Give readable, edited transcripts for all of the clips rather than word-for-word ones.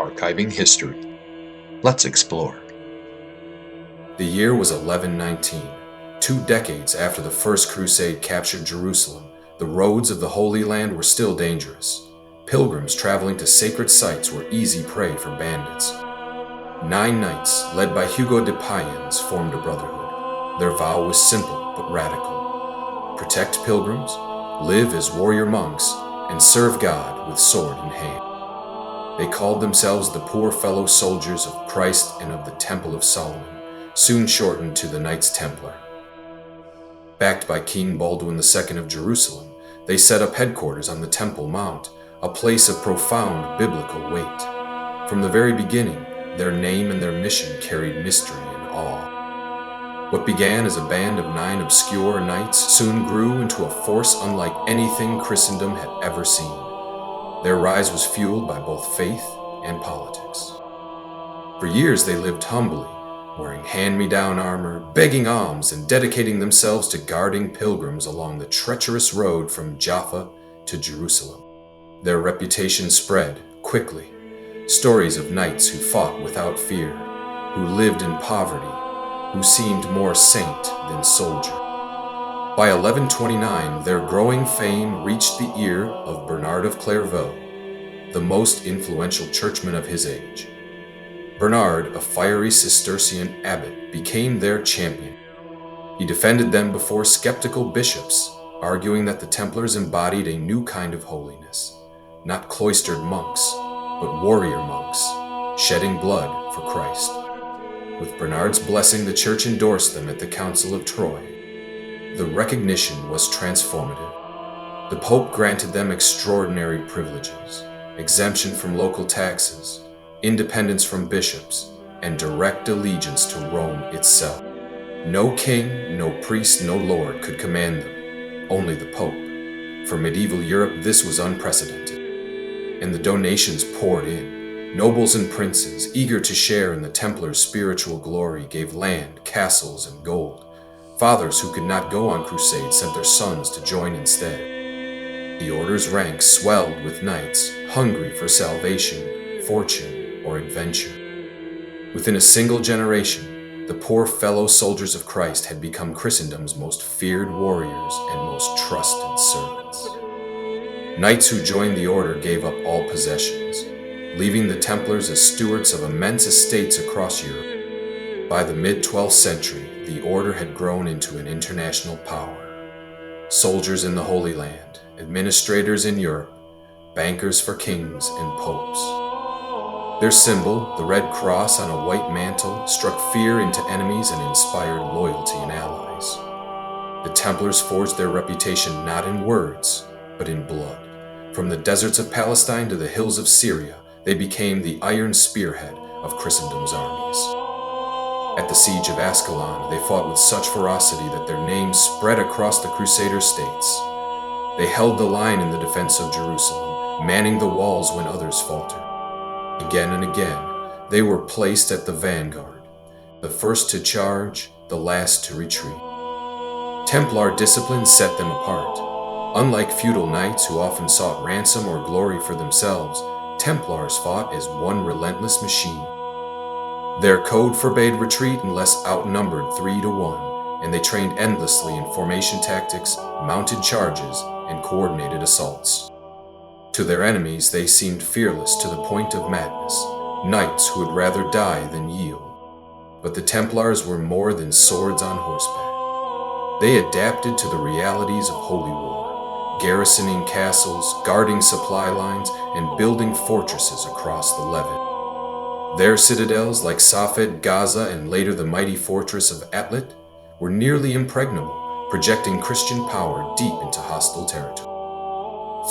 Archiving history. Let's explore. The year was 1119. 2 decades after the First Crusade captured Jerusalem, the roads of the Holy Land were still dangerous. Pilgrims traveling to sacred sites were easy prey for bandits. 9 knights, led by Hugo de Payens, formed a brotherhood. Their vow was simple but radical: protect pilgrims, live as warrior monks, and serve God with sword in hand. They called themselves the Poor Fellow Soldiers of Christ and of the Temple of Solomon, soon shortened to the Knights Templar. Backed by King Baldwin II of Jerusalem, they set up headquarters on the Temple Mount, a place of profound biblical weight. From the very beginning, their name and their mission carried mystery and awe. What began as a band of 9 obscure knights soon grew into a force unlike anything Christendom had ever seen. Their rise was fueled by both faith and politics. For years they lived humbly, wearing hand-me-down armor, begging alms, and dedicating themselves to guarding pilgrims along the treacherous road from Jaffa to Jerusalem. Their reputation spread quickly. Stories of knights who fought without fear, who lived in poverty, who seemed more saint than soldier. By 1129, their growing fame reached the ear of Bernard of Clairvaux, the most influential churchman of his age. Bernard, a fiery Cistercian abbot, became their champion. He defended them before skeptical bishops, arguing that the Templars embodied a new kind of holiness, not cloistered monks, but warrior monks, shedding blood for Christ. With Bernard's blessing, the church endorsed them at the Council of Troyes. The recognition was transformative. The Pope granted them extraordinary privileges: exemption from local taxes, independence from bishops, and direct allegiance to Rome itself. No king, no priest, no lord could command them, only the Pope. For medieval Europe, this was unprecedented. And the donations poured in. Nobles and princes, eager to share in the Templars' spiritual glory, gave land, castles, and gold. Fathers who could not go on crusades sent their sons to join instead. The order's ranks swelled with knights hungry for salvation, fortune, or adventure. Within a single generation, the Poor Fellow Soldiers of Christ had become Christendom's most feared warriors and most trusted servants. Knights who joined the order gave up all possessions, leaving the Templars as stewards of immense estates across Europe. By the mid-12th century, the order had grown into an international power. Soldiers in the Holy Land, administrators in Europe, bankers for kings and popes. Their symbol, the red cross on a white mantle, struck fear into enemies and inspired loyalty in allies. The Templars forged their reputation not in words, but in blood. From the deserts of Palestine to the hills of Syria, they became the iron spearhead of Christendom's armies. At the siege of Ascalon, they fought with such ferocity that their names spread across the Crusader states. They held the line in the defense of Jerusalem, manning the walls when others faltered. Again and again, they were placed at the vanguard, the first to charge, the last to retreat. Templar discipline set them apart. Unlike feudal knights who often sought ransom or glory for themselves, Templars fought as one relentless machine. Their code forbade retreat unless outnumbered 3 to 1, and they trained endlessly in formation tactics, mounted charges, and coordinated assaults. To their enemies, they seemed fearless to the point of madness, knights who would rather die than yield. But the Templars were more than swords on horseback. They adapted to the realities of holy war, garrisoning castles, guarding supply lines, and building fortresses across the Levant. Their citadels, like Safed, Gaza, and later the mighty fortress of Atlit, were nearly impregnable, projecting Christian power deep into hostile territory.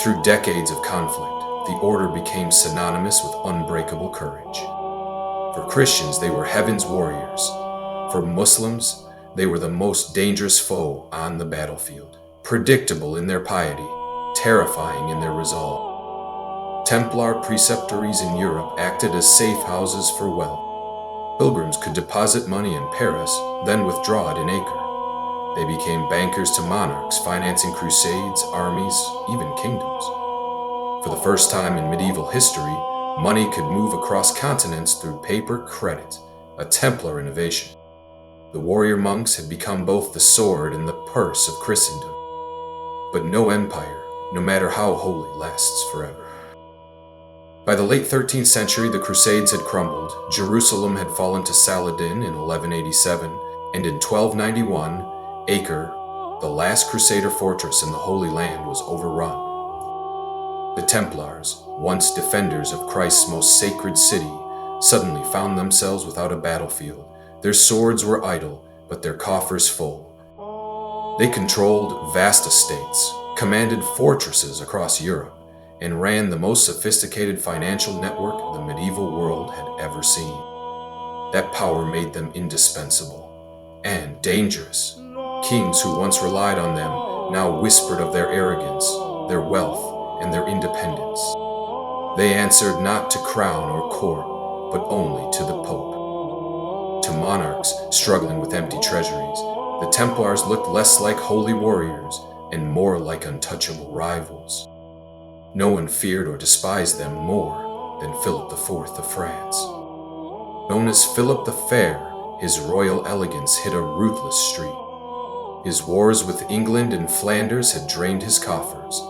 Through decades of conflict, the order became synonymous with unbreakable courage. For Christians, they were heaven's warriors. For Muslims, they were the most dangerous foe on the battlefield, predictable in their piety, terrifying in their resolve. Templar preceptories in Europe acted as safe houses for wealth. Pilgrims could deposit money in Paris, then withdraw it in Acre. They became bankers to monarchs, financing crusades, armies, even kingdoms. For the first time in medieval history, Money could move across continents through paper credit, a Templar innovation. The warrior monks had become both the sword and the purse of Christendom. But no empire, no matter how holy, lasts forever. By the late 13th century, the Crusades had crumbled, Jerusalem had fallen to Saladin in 1187, and in 1291, Acre, the last Crusader fortress in the Holy Land, was overrun. The Templars, once defenders of Christ's most sacred city, suddenly found themselves without a battlefield. Their swords were idle, but their coffers full. They controlled vast estates, commanded fortresses across Europe, and ran the most sophisticated financial network the medieval world had ever seen. That power made them indispensable and dangerous. Kings who once relied on them now whispered of their arrogance, their wealth, and their independence. They answered not to crown or court, but only to the Pope. To monarchs struggling with empty treasuries, the Templars looked less like holy warriors and more like untouchable rivals. No one feared or despised them more than Philip IV of France. Known as Philip the Fair, his royal elegance hit a ruthless streak. His wars with England and Flanders had drained his coffers.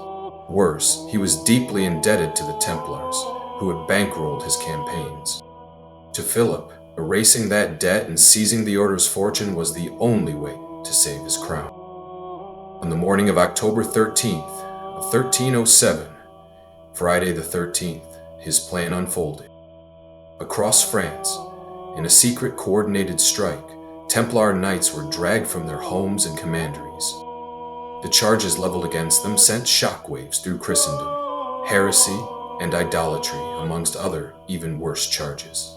Worse, he was deeply indebted to the Templars, who had bankrolled his campaigns. To Philip, erasing that debt and seizing the order's fortune was the only way to save his crown. On the morning of October 13th of 1307, Friday the 13th, his plan unfolded. Across France, in a secret coordinated strike, Templar knights were dragged from their homes and commanderies. The charges leveled against them sent shockwaves through Christendom, heresy and idolatry amongst other even worse charges.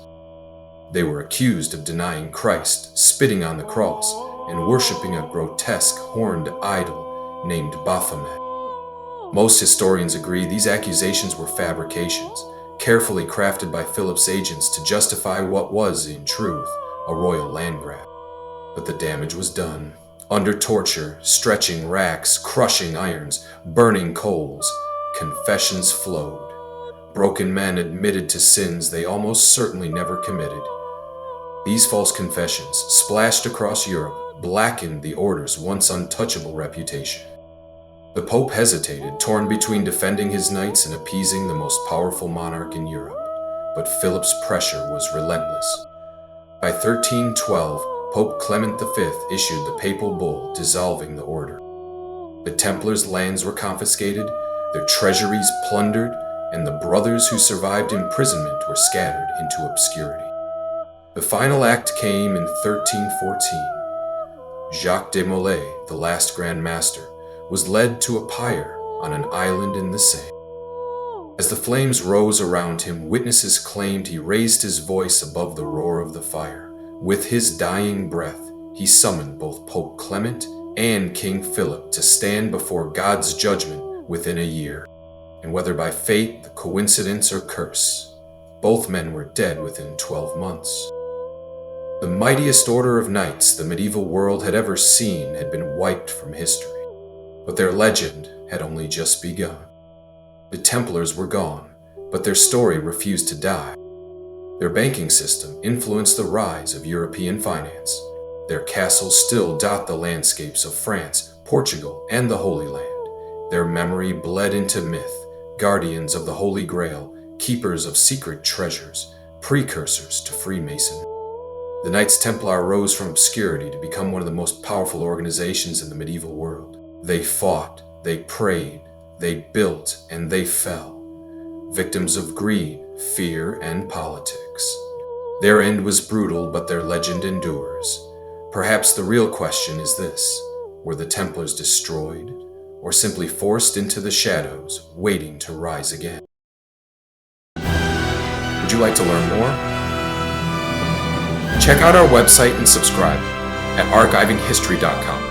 They were accused of denying Christ, spitting on the cross, and worshipping a grotesque horned idol named Baphomet. Most historians agree these accusations were fabrications, carefully crafted by Philip's agents to justify what was, in truth, a royal land grab. But the damage was done. Under torture, stretching racks, crushing irons, burning coals, confessions flowed. Broken men admitted to sins they almost certainly never committed. These false confessions, splashed across Europe, blackened the order's once untouchable reputation. The Pope hesitated, torn between defending his knights and appeasing the most powerful monarch in Europe. But Philip's pressure was relentless. By 1312, Pope Clement V issued the papal bull dissolving the order. The Templars' lands were confiscated, their treasuries plundered, and the brothers who survived imprisonment were scattered into obscurity. The final act came in 1314. Jacques de Molay, the last Grand Master, was led to a pyre on an island in the Seine. As the flames rose around him, witnesses claimed he raised his voice above the roar of the fire. With his dying breath, he summoned both Pope Clement and King Philip to stand before God's judgment within a year. And whether by fate, the coincidence, or curse, both men were dead within 12 months. The mightiest order of knights the medieval world had ever seen had been wiped from history. But their legend had only just begun. The Templars were gone, but their story refused to die. Their banking system influenced the rise of European finance. Their castles still dot the landscapes of France, Portugal, and the Holy Land. Their memory bled into myth, guardians of the Holy Grail, keepers of secret treasures, precursors to Freemasonry. The Knights Templar rose from obscurity to become one of the most powerful organizations in the medieval world. They fought, they prayed, they built, and they fell. Victims of greed, fear, and politics. Their end was brutal, but their legend endures. Perhaps the real question is this: were the Templars destroyed, or simply forced into the shadows, waiting to rise again? Would you like to learn more? Check out our website and subscribe at archivinghistory.com.